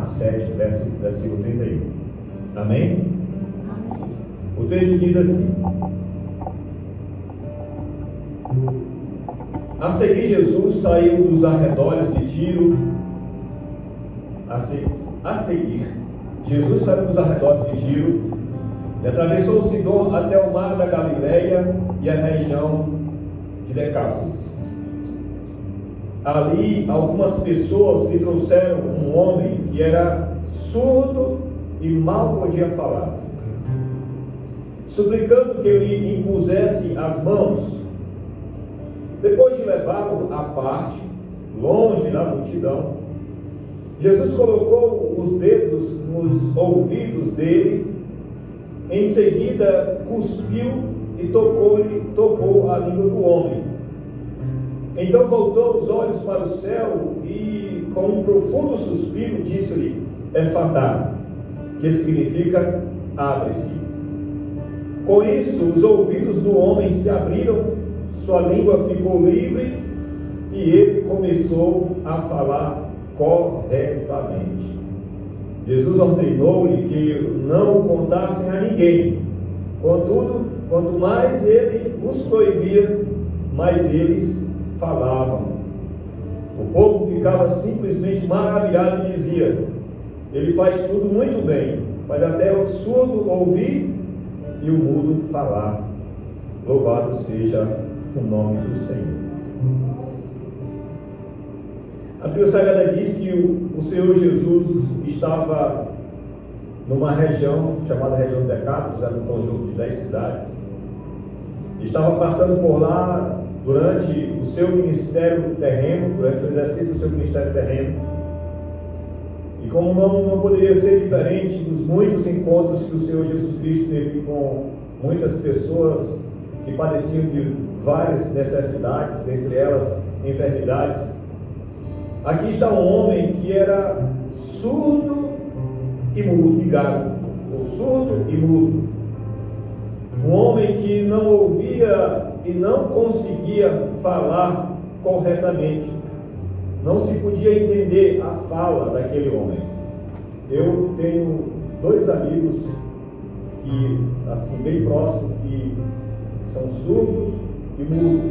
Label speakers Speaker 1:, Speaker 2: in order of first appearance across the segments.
Speaker 1: Marcos 7, versículo 31. Amém? O texto diz assim: a seguir, Jesus saiu dos arredores de Tiro. A seguir, Jesus saiu dos arredores de Tiro e atravessou o Sidom até o mar da Galileia e a região de Decápolis. Ali, algumas pessoas lhe trouxeram um homem que era surdo e mal podia falar, suplicando que lhe impusesse as mãos. Depois de levá-lo à parte, longe da multidão, Jesus colocou os dedos nos ouvidos dele, em seguida cuspiu e tocou a língua do homem. Então voltou os olhos para o céu e, com um profundo suspiro, disse-lhe: Efatá, que significa abre-se. Com isso, os ouvidos do homem se abriram, sua língua ficou livre e ele começou a falar corretamente. Jesus ordenou-lhe que não o contassem a ninguém. Contudo, quanto mais ele os proibia, mais eles falavam. O povo ficava simplesmente maravilhado e dizia: ele faz tudo muito bem, faz até o surdo ouvir e o mudo falar. Louvado seja o nome do Senhor. A Bíblia Sagrada diz que o Senhor Jesus estava numa região chamada região de Decápolis, era um conjunto de 10 cidades. Estava passando por lá durante o seu ministério terreno, durante o exercício do seu ministério terreno. E como não poderia ser diferente dos muitos encontros que o Senhor Jesus Cristo teve com muitas pessoas que padeciam de várias necessidades, dentre elas enfermidades, aqui está um homem que era surdo e mudo, ligado, ou surdo e mudo. Um homem que não ouvia e não conseguia falar corretamente. Não se podia entender a fala daquele homem. Eu tenho 2 amigos que, assim, bem próximos, que são surdos e mudos.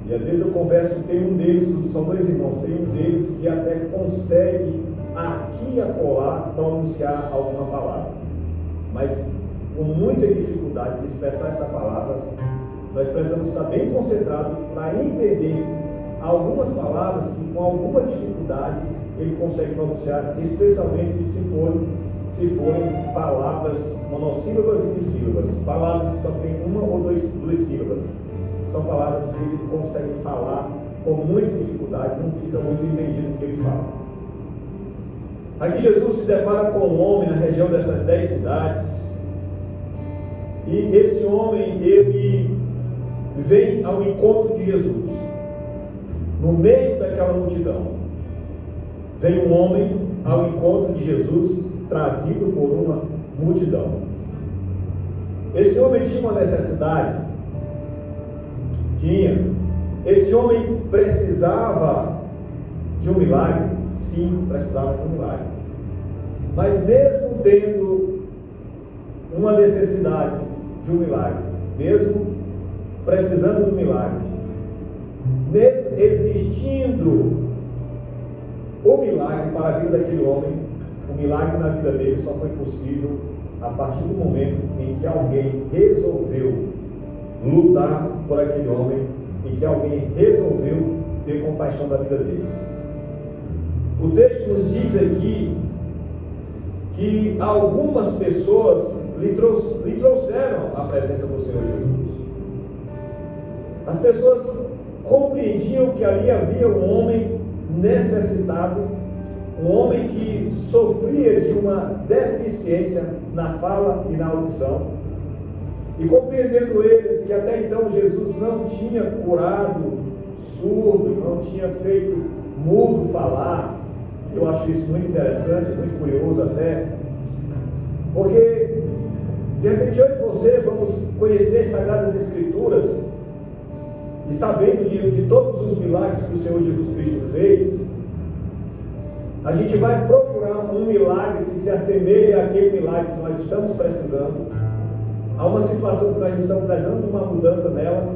Speaker 1: E às vezes eu converso, tem um deles, são 2 irmãos, tem um deles que até consegue aqui e acolá pronunciar alguma palavra. Mas com muita dificuldade de expressar essa palavra, nós precisamos estar bem concentrados para entender algumas palavras que com alguma dificuldade ele consegue pronunciar, especialmente se forem palavras monossílabas e dissílabas, palavras que só têm uma ou duas sílabas. São palavras que ele consegue falar com muita dificuldade, não fica muito entendido o que ele fala. Aqui Jesus se depara com um homem na região dessas 10 cidades, e esse homem, ele vem ao encontro de Jesus. No meio daquela multidão, vem um homem ao encontro de Jesus, trazido por uma multidão. Esse homem tinha uma necessidade. Esse homem precisava de um milagre. Sim, precisava de um milagre. Mas mesmo tendo uma necessidade de um milagre, mesmo precisando do milagre, mesmo existindo o milagre para a vida daquele homem, o milagre na vida dele só foi possível a partir do momento em que alguém resolveu lutar por aquele homem, em que alguém resolveu ter compaixão da vida dele. O texto nos diz aqui que algumas pessoas lhe trouxeram a presença do Senhor Jesus. As pessoas compreendiam que ali havia um homem necessitado, um homem que sofria de uma deficiência na fala e na audição. E compreendendo eles que até então Jesus não tinha curado surdo, não tinha feito mudo falar. Eu acho isso muito interessante, muito curioso até, porque de repente eu e você vamos conhecer as Sagradas Escrituras e sabendo de todos os milagres que o Senhor Jesus Cristo fez, a gente vai procurar um milagre que se assemelhe àquele milagre que nós estamos precisando, há uma situação que nós estamos precisando de uma mudança nela,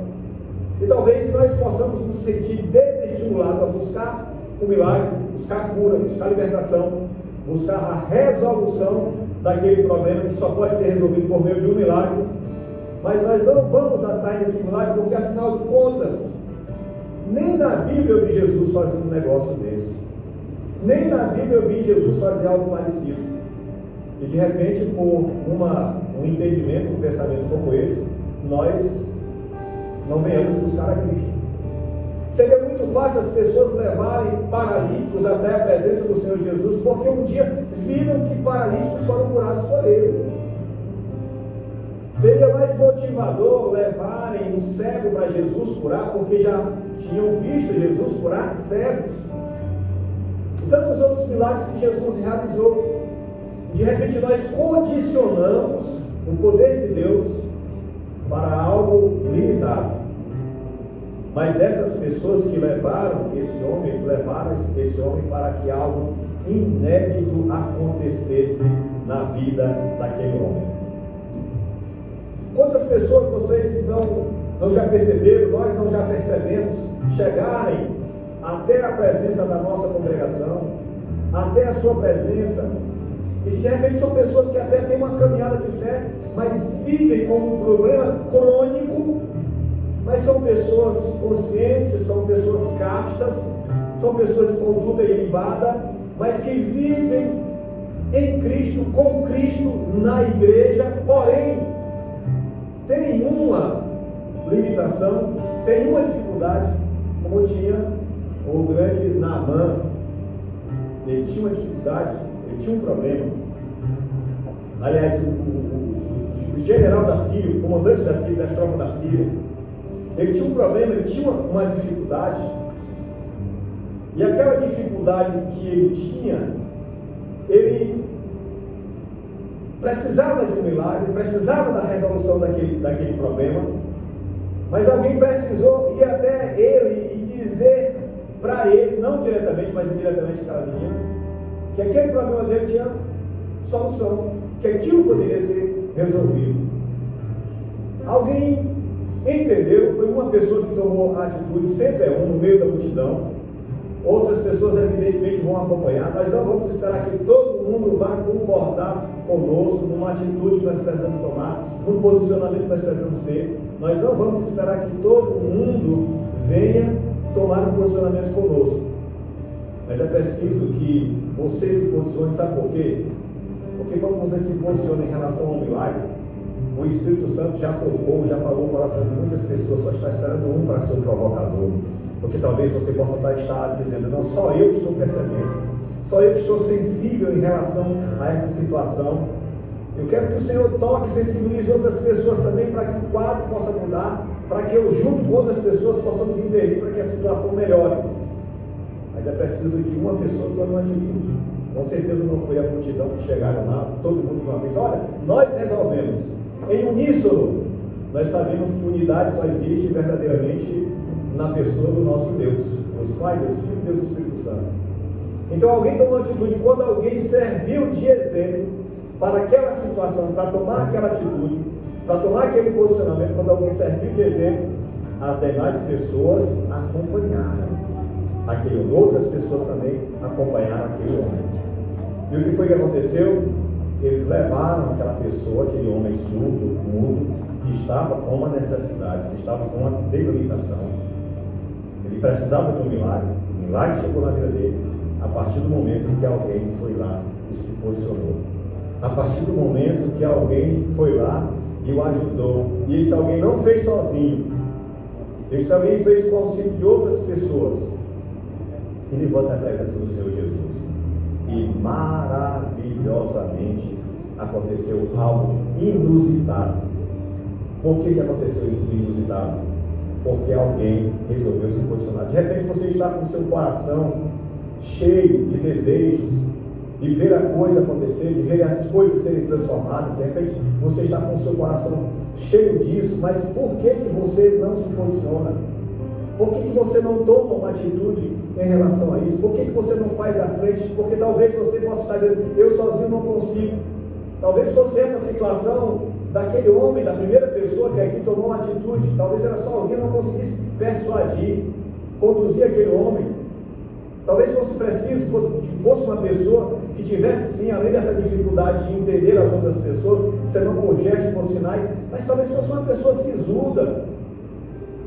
Speaker 1: e talvez nós possamos nos sentir desestimulados a buscar o milagre, buscar a cura, buscar a libertação, buscar a resolução daquele problema que só pode ser resolvido por meio de um milagre. Mas nós não vamos atrás desse milagre, porque afinal de contas, nem na Bíblia eu vi Jesus fazendo um negócio desse. Nem na Bíblia eu vi Jesus fazer algo parecido. E de repente, por um entendimento, um pensamento como esse, nós não venhamos buscar a Cristo. Seria muito fácil as pessoas levarem paralíticos até a presença do Senhor Jesus, porque um dia viram que paralíticos foram curados por Ele. Seria mais motivador levarem um cego para Jesus curar, porque já tinham visto Jesus curar cegos. E tantos outros milagres que Jesus realizou. De repente nós condicionamos o poder de Deus para algo limitado. Mas essas pessoas que levaram esse homem, eles levaram esse homem para que algo inédito acontecesse na vida daquele homem. Quantas pessoas vocês não já perceberam, nós não já percebemos, chegarem até a presença da nossa congregação, até a sua presença, e de repente são pessoas que até têm uma caminhada de fé, mas vivem com um problema crônico, mas são pessoas conscientes, são pessoas castas, são pessoas de conduta ilibada, mas que vivem em Cristo, com Cristo na igreja, porém tem uma limitação, tem uma dificuldade, como tinha o grande Naamã. Ele tinha uma dificuldade, ele tinha um problema. Aliás, o general da Síria, o comandante da Síria, das tropas da Síria, ele tinha um problema, ele tinha uma dificuldade. E aquela dificuldade que ele tinha, ele precisava de um milagre, precisava da resolução daquele problema, mas alguém precisou ir até ele e dizer para ele, não diretamente, mas indiretamente aquela menina, que aquele problema dele tinha solução, que aquilo poderia ser resolvido. Alguém entendeu, foi uma pessoa que tomou a atitude, sempre é no meio da multidão. Outras pessoas evidentemente vão acompanhar. Nós não vamos esperar que todo mundo vá concordar conosco numa atitude que nós precisamos tomar, num posicionamento que nós precisamos ter. Nós não vamos esperar que todo mundo venha tomar um posicionamento conosco. Mas é preciso que você se posicione, sabe por quê? Porque quando você se posiciona em relação ao milagre, o Espírito Santo já tocou, já falou o coração de muitas pessoas, só está esperando um para ser o provocador. Porque talvez você possa estar dizendo, não, só eu que estou percebendo, só eu que estou sensível em relação a essa situação. Eu quero que o Senhor toque e sensibilize outras pessoas também, para que o quadro possa mudar, para que eu, junto com outras pessoas, possamos intervir para que a situação melhore. Mas é preciso que uma pessoa tome uma atitude. Com certeza não foi a multidão que chegaram lá, todo mundo de uma vez, olha, nós resolvemos. Em uníssono, nós sabemos que unidade só existe verdadeiramente na pessoa do nosso Deus, Deus Pai, Deus Filho, Deus Espírito Santo. Então alguém tomou atitude, quando alguém serviu de exemplo para aquela situação, para tomar aquela atitude, para tomar aquele posicionamento, quando alguém serviu de exemplo, as demais pessoas acompanharam aquele homem, outras pessoas também acompanharam aquele homem. E o que foi que aconteceu? Eles levaram aquela pessoa, aquele homem surdo, mudo, que estava com uma necessidade, que estava com uma debilitação. Ele precisava de um milagre. O milagre chegou na vida dele a partir do momento em que alguém foi lá e se posicionou. A partir do momento que alguém foi lá e o ajudou. E esse alguém não fez sozinho. Esse alguém fez com o auxílio de outras pessoas. E levou até a presença do Senhor Jesus. E maravilhosamente aconteceu algo inusitado. Por que aconteceu inusitado? Porque alguém resolveu se posicionar. De repente você está com o seu coração cheio de desejos, de ver a coisa acontecer, de ver as coisas serem transformadas. De repente você está com o seu coração cheio disso, mas por que você não se posiciona? Por que você não toma uma atitude em relação a isso? Por que você não faz à frente? Porque talvez você possa estar dizendo, eu sozinho não consigo. Talvez fosse essa situação daquele homem, da primeira pessoa que aqui tomou uma atitude. Talvez ela sozinha não conseguisse persuadir, conduzir aquele homem. Talvez fosse preciso, fosse uma pessoa que tivesse sim, além dessa dificuldade de entender as outras pessoas, senão por gestos, por sinais, mas talvez fosse uma pessoa sisuda.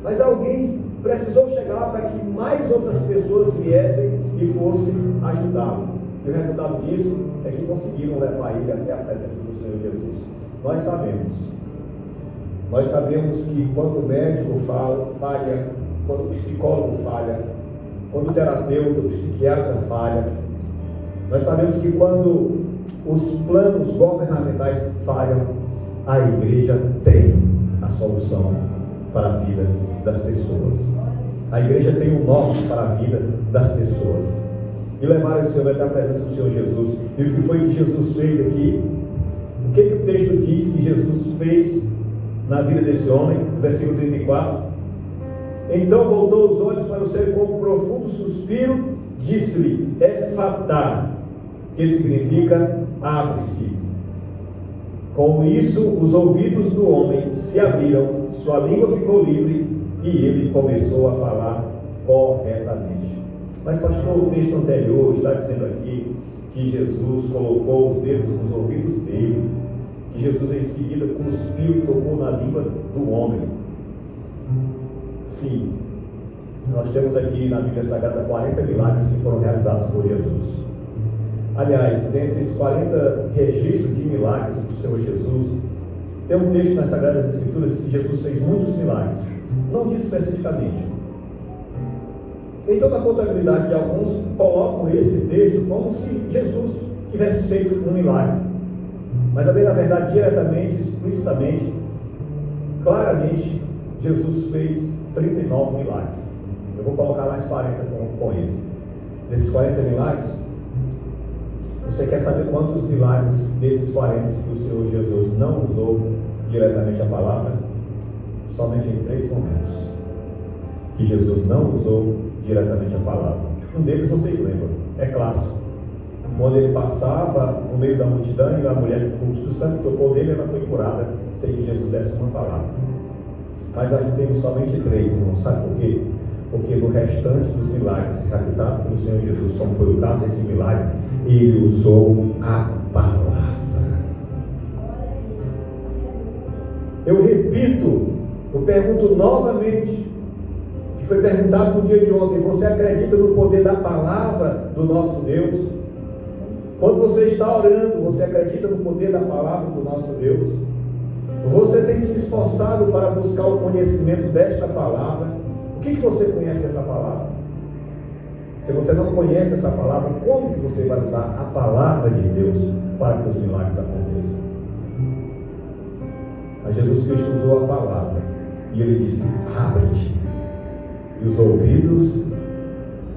Speaker 1: Mas alguém precisou chegar lá para que mais outras pessoas viessem e fossem ajudá-lo. E o resultado disso é que conseguiram levar ele até a presença do Senhor Jesus. Nós sabemos que quando o médico falha, quando o psicólogo falha, quando o terapeuta, o psiquiatra falha, nós sabemos que quando os planos governamentais falham, a igreja tem a solução para a vida das pessoas. A igreja tem um norte para a vida das pessoas. E levaram o Senhor até a presença do Senhor Jesus. E o que foi que Jesus fez aqui? O que o texto diz que Jesus fez na vida desse homem? No versículo 34. Então voltou os olhos para o céu e com um profundo suspiro disse-lhe, Efatá, que significa abre-se. Com isso, os ouvidos do homem se abriram, sua língua ficou livre e ele começou a falar corretamente. Mas, pastor, o texto anterior está dizendo aqui que Jesus colocou os dedos nos ouvidos dele, que Jesus em seguida cuspiu e tocou na língua do homem. Sim, nós temos aqui na Bíblia Sagrada 40 milagres que foram realizados por Jesus. Aliás, dentre esses 40 registros de milagres do Senhor Jesus, tem um texto nas Sagradas Escrituras que Jesus fez muitos milagres. Não diz especificamente. Então, na contabilidade de alguns, colocam esse texto como se Jesus tivesse feito um milagre. Mas, a bem na verdade, diretamente, explicitamente, claramente, Jesus fez 39 milagres. Eu vou colocar mais 40 com esse. Desses 40 milagres, você quer saber quantos milagres desses 40 que o Senhor Jesus não usou diretamente a palavra? Somente em 3 momentos que Jesus não usou diretamente a palavra. Um deles vocês lembram, é clássico. Quando ele passava no meio da multidão e a mulher com fluxo do sangue tocou nele, ela foi curada sem que Jesus desse uma palavra. Mas nós temos somente 3, irmãos. Sabe por quê? Porque no restante dos milagres realizados pelo Senhor Jesus, como foi o caso desse milagre, ele usou a palavra. Eu repito, eu pergunto novamente, que foi perguntado no dia de ontem, você acredita no poder da palavra do nosso Deus? Quando você está orando, você acredita no poder da palavra do nosso Deus? Você tem se esforçado para buscar o conhecimento desta palavra? O que você conhece dessa palavra? Se você não conhece essa palavra, como que você vai usar a palavra de Deus para que os milagres aconteçam? Mas Jesus Cristo usou a palavra e ele disse, abre-te. E os ouvidos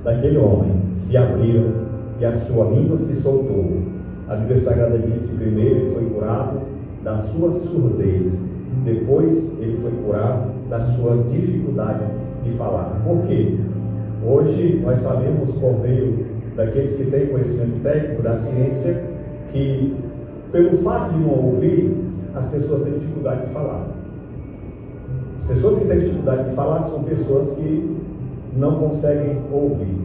Speaker 1: daquele homem se abriram e a sua língua se soltou. A Bíblia Sagrada diz que primeiro ele foi curado da sua surdez, depois ele foi curado da sua dificuldade de falar. Por quê? Hoje nós sabemos por meio daqueles que têm conhecimento técnico da ciência que pelo fato de não ouvir, as pessoas têm dificuldade de falar. As pessoas que têm dificuldade de falar são pessoas que não conseguem ouvir.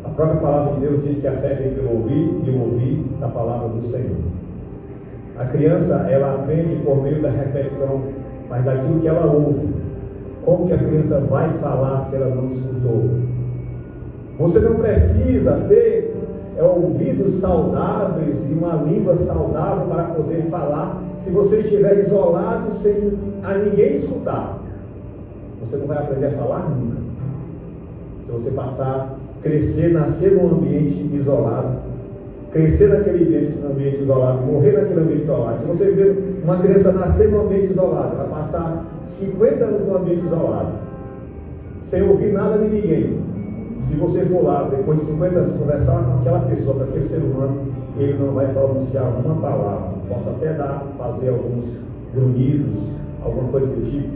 Speaker 1: A própria palavra de Deus diz que a fé vem pelo ouvir e o ouvir da palavra do Senhor. A criança, ela aprende por meio da repetição, mas daquilo que ela ouve. Como que a criança vai falar se ela não escutou? Você não precisa ter ouvidos saudáveis e uma língua saudável para poder falar se você estiver isolado sem a ninguém escutar. Você não vai aprender a falar nunca. Se você crescer, nascer num ambiente isolado, crescer naquele ambiente isolado, morrer naquele ambiente isolado. Se você ver uma criança nascer num ambiente isolado, vai passar 50 anos num ambiente isolado, sem ouvir nada de ninguém. Se você for lá, depois de 50 anos, conversar com aquela pessoa, com aquele ser humano, ele não vai pronunciar uma palavra. Posso até fazer alguns grunhidos, alguma coisa do tipo,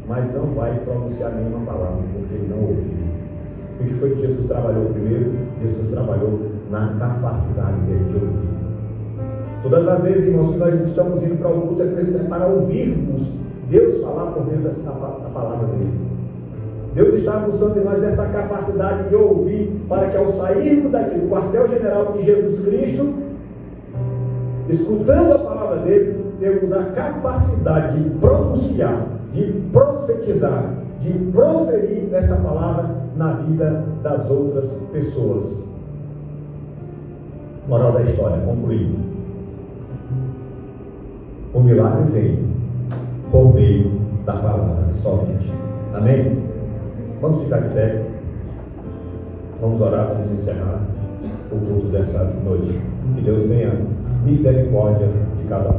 Speaker 1: mas não vai pronunciar nenhuma palavra, porque ele não ouviu. E o que foi que Jesus trabalhou primeiro? Jesus trabalhou na capacidade dele de ouvir. Todas as vezes, irmãos, que nós estamos indo para o culto é para ouvirmos Deus falar por meio da palavra dele. Deus está abusando de nós essa capacidade de ouvir, para que ao sairmos daqui do quartel-general de Jesus Cristo, escutando a palavra dele, temos a capacidade de pronunciar, de profetizar, de proferir essa palavra na vida das outras pessoas. Moral da história, concluindo. O milagre vem por meio da palavra somente. Amém? Vamos ficar de pé. Vamos orar, vamos encerrar o culto dessa noite. Que Deus tenha misericórdia de cada um.